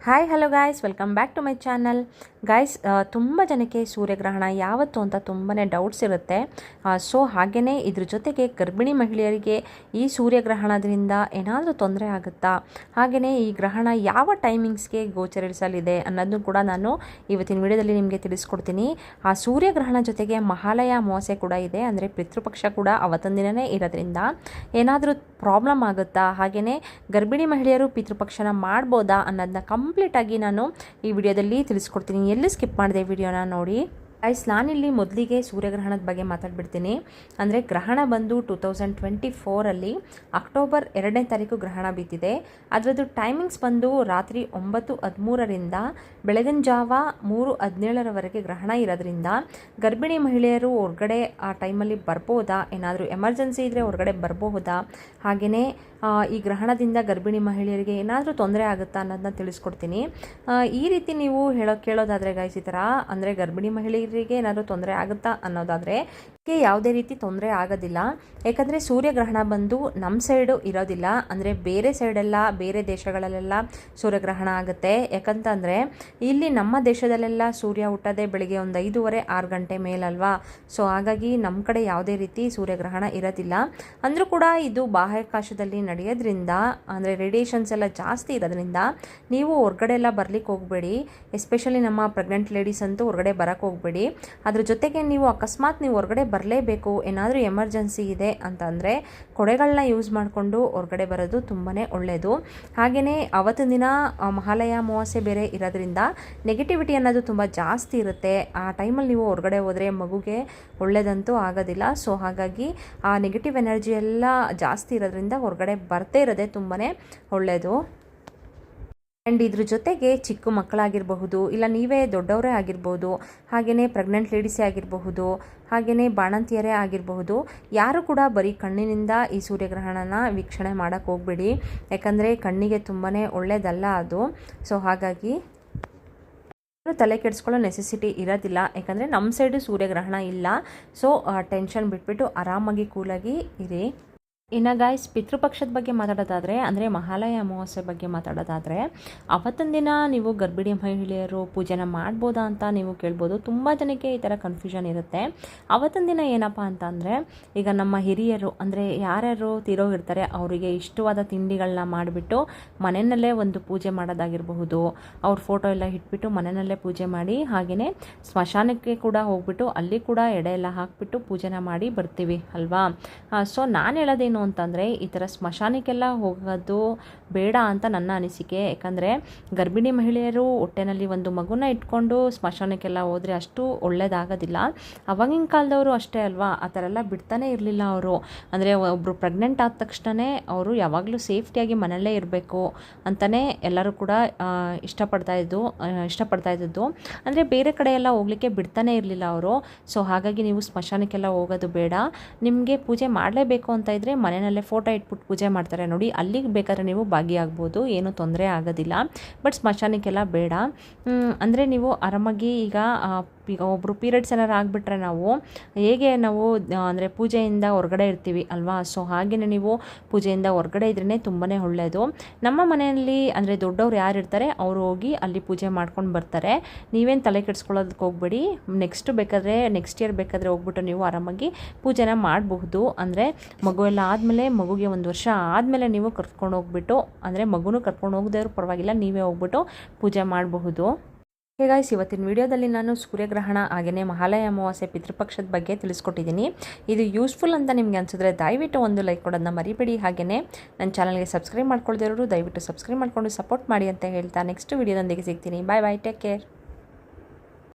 Hi hello guys, welcome back to my channel. Guys, ತುಂಬ ಜನಕ್ಕೆ ಸೂರ್ಯಗ್ರಹಣ ಯಾವತ್ತು ಅಂತ ತುಂಬಾ ಡೌಟ್ಸ್ ಇರುತ್ತೆ. ಸೊ ಹಾಗೆಯೇ ಇದ್ರ ಜೊತೆಗೆ ಗರ್ಭಿಣಿ ಮಹಿಳೆಯರಿಗೆ ಈ ಸೂರ್ಯಗ್ರಹಣದಿಂದ ಏನಾದರೂ ತೊಂದರೆ ಆಗುತ್ತಾ, ಹಾಗೆಯೇ ಈ ಗ್ರಹಣ ಯಾವ ಟೈಮಿಂಗ್ಸ್ಗೆ ಗೋಚರಿಸಲಿದೆ ಅನ್ನೋದನ್ನು ಕೂಡ ನಾನು ಇವತ್ತಿನ ವಿಡಿಯೋದಲ್ಲಿ ನಿಮಗೆ ತಿಳಿಸ್ಕೊಡ್ತೀನಿ. ಆ ಸೂರ್ಯಗ್ರಹಣ ಜೊತೆಗೆ ಮಹಾಲಯ ಅಮಾವಾಸ್ಯೆ ಕೂಡ ಇದೆ, ಅಂದರೆ ಪಿತೃಪಕ್ಷ ಕೂಡ ಅವತ್ತೊಂದು ದಿನವೇ ಇರೋದ್ರಿಂದ ಏನಾದರೂ ಪ್ರಾಬ್ಲಮ್ ಆಗುತ್ತಾ, ಹಾಗೆಯೇ ಗರ್ಭಿಣಿ ಮಹಿಳೆಯರು ಪಿತೃಪಕ್ಷನ ಮಾಡ್ಬೋದಾ ಅನ್ನೋದನ್ನ ಕಂಪ್ಲೀಟಾಗಿ ನಾನು ಈ ವಿಡಿಯೋದಲ್ಲಿ ತಿಳಿಸ್ಕೊಡ್ತೀನಿ. ಎಲ್ಲಿ ಸ್ಕಿಪ್ ಮಾಡಿದೆ ವಿಡಿಯೋನ ನೋಡಿ. ಗೈಸ್, ನಾನಿಲ್ಲಿ ಮೊದಲಿಗೆ ಸೂರ್ಯಗ್ರಹಣದ ಬಗ್ಗೆ ಮಾತಾಡ್ಬಿಡ್ತೀನಿ. ಅಂದರೆ ಗ್ರಹಣ ಬಂದು 2024 ಅಕ್ಟೋಬರ್ 2ನೇ ತಾರೀಕು ಗ್ರಹಣ ಬಿದ್ದಿದೆ. ಅದರದ್ದು ಟೈಮಿಂಗ್ಸ್ ಬಂದು ರಾತ್ರಿ 9:13 ಬೆಳಗಿನ ಜಾವ 3:17 ಗ್ರಹಣ ಇರೋದ್ರಿಂದ ಗರ್ಭಿಣಿ ಮಹಿಳೆಯರು ಹೊರಗಡೆ ಆ ಟೈಮಲ್ಲಿ ಬರ್ಬೋದಾ, ಏನಾದರೂ ಎಮರ್ಜೆನ್ಸಿ ಇದ್ದರೆ ಹೊರಗಡೆ ಬರಬಹುದಾ, ಹಾಗೆಯೇ ಈ ಗ್ರಹಣದಿಂದ ಗರ್ಭಿಣಿ ಮಹಿಳೆಯರಿಗೆ ಏನಾದರೂ ತೊಂದರೆ ಆಗುತ್ತಾ ಅನ್ನೋದನ್ನ ತಿಳಿಸ್ಕೊಡ್ತೀನಿ. ಈ ರೀತಿ ನೀವು ಕೇಳೋದಾದರೆ ಗೈಸ್, ಈ ಥರ ಅಂದರೆ ಗರ್ಭಿಣಿ ಮಹಿಳೆಯರಿಗೆ ಏನಾದರೂ ತೊಂದರೆ ಆಗುತ್ತಾ ಅನ್ನೋದಾದರೆ ಯಾವುದೇ ರೀತಿ ತೊಂದರೆ ಆಗೋದಿಲ್ಲ. ಯಾಕಂದರೆ ಸೂರ್ಯಗ್ರಹಣ ಬಂದು ನಮ್ಮ ಸೈಡು ಇರೋದಿಲ್ಲ, ಅಂದರೆ ಬೇರೆ ಸೈಡೆಲ್ಲ ಬೇರೆ ದೇಶಗಳಲ್ಲೆಲ್ಲ ಸೂರ್ಯಗ್ರಹಣ ಆಗುತ್ತೆ. ಯಾಕಂತಂದರೆ ಇಲ್ಲಿ ನಮ್ಮ ದೇಶದಲ್ಲೆಲ್ಲ ಸೂರ್ಯ ಹುಟ್ಟೋದೇ ಬೆಳಿಗ್ಗೆ ಒಂದು 5:30-6 ಗಂಟೆ ಮೇಲಲ್ವಾ. ಸೊ ಹಾಗಾಗಿ ನಮ್ಮ ಕಡೆ ಯಾವುದೇ ರೀತಿ ಸೂರ್ಯಗ್ರಹಣ ಇರೋದಿಲ್ಲ. ಅಂದರೂ ಕೂಡ ಇದು ಬಾಹ್ಯಾಕಾಶದಲ್ಲಿ ನಡೆಯೋದ್ರಿಂದ, ಅಂದರೆ ರೇಡಿಯೇಷನ್ಸ್ ಎಲ್ಲ ಜಾಸ್ತಿ ಇರೋದ್ರಿಂದ ನೀವು ಹೊರಗಡೆ ಎಲ್ಲ ಬರ್ಲಿಕ್ಕೆ ಹೋಗಬೇಡಿ. ಎಸ್ಪೆಷಲಿ ನಮ್ಮ ಪ್ರೆಗ್ನೆಂಟ್ ಲೇಡೀಸ್ ಅಂತೂ ಹೊರಗಡೆ ಬರೋಕ್ಕೆ ಹೋಗಬೇಡಿ. ಅದ್ರ ಜೊತೆಗೆ ನೀವು ಅಕಸ್ಮಾತ್ ನೀವು ಹೊರಗಡೆ ಬರಲೇಬೇಕು, ಏನಾದರೂ ಎಮರ್ಜೆನ್ಸಿ ಇದೆ ಅಂತಂದರೆ ಕೊಡೆಗಳನ್ನ ಯೂಸ್ ಮಾಡಿಕೊಂಡು ಹೊರಗಡೆ ಬರೋದು ತುಂಬಾ ಒಳ್ಳೆಯದು. ಹಾಗೆಯೇ ಅವತ್ತಿನ ದಿನ ಮಹಾಲಯ ಅಮಾವಾಸ್ಯೆ ಬೇರೆ ಇರೋದ್ರಿಂದ ನೆಗೆಟಿವಿಟಿ ಅನ್ನೋದು ತುಂಬ ಜಾಸ್ತಿ ಇರುತ್ತೆ. ಆ ಟೈಮಲ್ಲಿ ನೀವು ಹೊರಗಡೆ ಹೋದರೆ ಮಗುಗೆ ಒಳ್ಳೆಯದಂತೂ ಆಗೋದಿಲ್ಲ. ಸೊ ಹಾಗಾಗಿ ಆ ನೆಗೆಟಿವ್ ಎನರ್ಜಿ ಎಲ್ಲ ಜಾಸ್ತಿ ಇರೋದ್ರಿಂದ ಹೊರಗಡೆ ಬರದೇ ಇರೋದೇ ತುಂಬಾ ಒಳ್ಳೆಯದು. ಆ್ಯಂಡ್ ಇದ್ರ ಜೊತೆಗೆ ಚಿಕ್ಕ ಮಕ್ಕಳಾಗಿರಬಹುದು, ಇಲ್ಲ ನೀವೇ ದೊಡ್ಡವರೇ ಆಗಿರ್ಬೋದು, ಹಾಗೆಯೇ ಪ್ರೆಗ್ನೆಂಟ್ ಲೇಡೀಸೇ ಆಗಿರಬಹುದು, ಹಾಗೆಯೇ ಬಾಣಂತಿಯರೇ ಆಗಿರಬಹುದು, ಯಾರು ಕೂಡ ಬರೀ ಕಣ್ಣಿನಿಂದ ಈ ಸೂರ್ಯಗ್ರಹಣನ ವೀಕ್ಷಣೆ ಮಾಡೋಕ್ಕೆ ಹೋಗಬೇಡಿ. ಯಾಕಂದರೆ ಕಣ್ಣಿಗೆ ತುಂಬಾ ಒಳ್ಳೆಯದಲ್ಲ ಅದು. ಸೊ ಹಾಗಾಗಿ ತಲೆ ಕೆಡಿಸ್ಕೊಳ್ಳೋ ನೆಸೆಸಿಟಿ ಇರೋದಿಲ್ಲ. ಯಾಕಂದರೆ ನಮ್ಮ ಸೈಡು ಸೂರ್ಯಗ್ರಹಣ ಇಲ್ಲ. ಸೊ ಟೆನ್ಷನ್ ಬಿಟ್ಬಿಟ್ಟು ಆರಾಮಾಗಿ ಕೂಲಾಗಿ ಇರಿ. ಇನ್ನು ಗಾಯ್ಸ್, ಪಿತೃಪಕ್ಷದ ಬಗ್ಗೆ ಮಾತಾಡೋದಾದರೆ, ಅಂದರೆ ಮಹಾಲಯ ಅಮಾವಾಸ್ಯೆ ಬಗ್ಗೆ ಮಾತಾಡೋದಾದರೆ, ಅವತ್ತಿನ ದಿನ ನೀವು ಗರ್ಭಿಣಿ ಮಹಿಳೆಯರು ಪೂಜೆನ ಮಾಡ್ಬೋದಾ ಅಂತ ನೀವು ಕೇಳ್ಬೋದು. ತುಂಬ ಜನಕ್ಕೆ ಈ ಥರ ಕನ್ಫ್ಯೂಷನ್ ಇರುತ್ತೆ. ಅವತ್ತಿನ ದಿನ ಏನಪ್ಪ ಅಂತ ಅಂದರೆ, ಈಗ ನಮ್ಮ ಹಿರಿಯರು ಅಂದರೆ ಯಾರ್ಯಾರು ತೀರೋಗಿರ್ತಾರೆ ಅವರಿಗೆ ಇಷ್ಟವಾದ ತಿಂಡಿಗಳನ್ನ ಮಾಡಿಬಿಟ್ಟು ಮನೆಯಲ್ಲೇ ಒಂದು ಪೂಜೆ ಮಾಡೋದಾಗಿರಬಹುದು. ಅವ್ರ ಫೋಟೋ ಎಲ್ಲ ಇಟ್ಬಿಟ್ಟು ಮನೆಯಲ್ಲೇ ಪೂಜೆ ಮಾಡಿ, ಹಾಗೆಯೇ ಸ್ಮಶಾನಕ್ಕೆ ಕೂಡ ಹೋಗ್ಬಿಟ್ಟು ಅಲ್ಲಿ ಕೂಡ ಎಡೆ ಎಲ್ಲ ಹಾಕಿಬಿಟ್ಟು ಪೂಜೆನ ಮಾಡಿ ಬರ್ತೀವಿ ಅಲ್ವಾ. ಸೊ ನಾನು ಹೇಳೋದೇನು ಅಂತಂದರೆ, ಈ ಥರ ಸ್ಮಶಾನಕ್ಕೆಲ್ಲ ಹೋಗೋದು ಬೇಡ ಅಂತ ನನ್ನ ಅನಿಸಿಕೆ. ಯಾಕಂದರೆ ಗರ್ಭಿಣಿ ಮಹಿಳೆಯರು ಹೊಟ್ಟೆನಲ್ಲಿ ಒಂದು ಮಗುನ ಇಟ್ಕೊಂಡು ಸ್ಮಶಾನಕ್ಕೆಲ್ಲ ಹೋದರೆ ಅಷ್ಟು ಒಳ್ಳೇದಾಗೋದಿಲ್ಲ. ಅವಾಗಿನ ಕಾಲದವರು ಅಷ್ಟೇ ಅಲ್ವಾ, ಆ ಥರ ಎಲ್ಲ ಬಿಡ್ತಾನೆ ಇರಲಿಲ್ಲ ಅವರು. ಅಂದರೆ ಒಬ್ಬರು ಪ್ರೆಗ್ನೆಂಟ್ ಆದ ತಕ್ಷಣವೇ ಅವರು ಯಾವಾಗಲೂ ಸೇಫ್ಟಿಯಾಗಿ ಮನೆಯಲ್ಲೇ ಇರಬೇಕು ಅಂತಲೇ ಎಲ್ಲರೂ ಕೂಡ ಇಷ್ಟಪಡ್ತಾ ಇದ್ದದ್ದು. ಅಂದರೆ ಬೇರೆ ಕಡೆ ಎಲ್ಲ ಹೋಗಲಿಕ್ಕೆ ಬಿಡ್ತಾನೆ ಇರಲಿಲ್ಲ ಅವರು. ಸೊ ಹಾಗಾಗಿ ನೀವು ಸ್ಮಶಾನಕ್ಕೆಲ್ಲ ಹೋಗೋದು ಬೇಡ. ನಿಮಗೆ ಪೂಜೆ ಮಾಡಲೇಬೇಕು ಅಂತ ಇದ್ದರೆ ಮನೆಯಲ್ಲೇ ಫೋಟೋ ಇಟ್ಬಿಟ್ಟು ಪೂಜೆ ಮಾಡ್ತಾರೆ ನೋಡಿ, ಅಲ್ಲಿಗೆ ಬೇಕಾದ್ರೆ ನೀವು ಭಾಗಿಯಾಗ್ಬೋದು, ಏನೂ ತೊಂದರೆ ಆಗೋದಿಲ್ಲ. ಬಟ್ ಸ್ಮಶಾನಕ್ಕೆಲ್ಲ ಬೇಡ. ಅಂದರೆ ನೀವು ಆರಾಮಾಗಿ ಈಗ ಒಬ್ಬರು ಪೀರಿಯಡ್ಸ್ ಏನಾರು ಆಗಿಬಿಟ್ರೆ ನಾವು ಅಂದರೆ ಪೂಜೆಯಿಂದ ಹೊರಗಡೆ ಇರ್ತೀವಿ ಅಲ್ವಾ. ಸೊ ಹಾಗೆಯೇ ನೀವು ಪೂಜೆಯಿಂದ ಹೊರಗಡೆ ಇದ್ರೇ ತುಂಬಾ ಒಳ್ಳೆಯದು. ನಮ್ಮ ಮನೆಯಲ್ಲಿ ಅಂದರೆ ದೊಡ್ಡವ್ರು ಯಾರು ಇರ್ತಾರೆ ಅವರು ಹೋಗಿ ಅಲ್ಲಿ ಪೂಜೆ ಮಾಡ್ಕೊಂಡು ಬರ್ತಾರೆ. ನೀವೇನು ತಲೆ ಕೆಡಿಸ್ಕೊಳ್ಳೋದಕ್ಕೆ ಹೋಗಬೇಡಿ. ನೆಕ್ಸ್ಟ್ ಇಯರ್ ಬೇಕಾದರೆ ಹೋಗ್ಬಿಟ್ಟು ನೀವು ಆರಾಮಾಗಿ ಪೂಜೆನ ಮಾಡಬಹುದು. ಅಂದರೆ ಮಗು ಎಲ್ಲ ಆದಮೇಲೆ, ಮಗುಗೆ 1 ವರ್ಷ ಆದಮೇಲೆ ನೀವು ಕರ್ಕೊಂಡು ಹೋಗ್ಬಿಟ್ಟು, ಅಂದರೆ ಮಗುನೂ ಕರ್ಕೊಂಡು ಹೋಗದೇವ್ರು ಪರವಾಗಿಲ್ಲ, ನೀವೇ ಹೋಗ್ಬಿಟ್ಟು ಪೂಜೆ ಮಾಡಬಹುದು. ಗಾಯ್ಸ್, ಇವತ್ತಿನ ವಿಡಿಯೋದಲ್ಲಿ ನಾನು ಸೂರ್ಯಗ್ರಹಣ ಹಾಗೆಯೇ ಮಹಾಲಯ ಅಮಾವಾಸ್ಯೆ ಪಿತೃಪಕ್ಷದ ಬಗ್ಗೆ ತಿಳಿಸ್ಕೊಟ್ಟಿದ್ದೀನಿ. ಇದು ಯೂಸ್ಫುಲ್ ಅಂತ ನಿಮಗೆ ಅನಿಸಿದ್ರೆ ದಯವಿಟ್ಟು ಒಂದು ಲೈಕ್ ಕೊಡೋದನ್ನ ಮರಿಬೇಡಿ. ಹಾಗೆಯೇ ನನ್ನ ಚಾನಲ್ಗೆ ಸಬ್ಸ್ಕ್ರೈಬ್ ಮಾಡ್ಕೊಳ್ದಿರೋರು ದಯವಿಟ್ಟು ಸಬ್ಸ್ಕ್ರೈಬ್ ಮಾಡಿಕೊಂಡು ಸಪೋರ್ಟ್ ಮಾಡಿ ಅಂತ ಹೇಳ್ತಾ ನೆಕ್ಸ್ಟ್ ವಿಡಿಯೋದೊಂದಿಗೆ ಸಿಗ್ತೀನಿ. ಬಾಯ್ ಬಾಯ್, ಟೇಕ್ ಕೇರ್.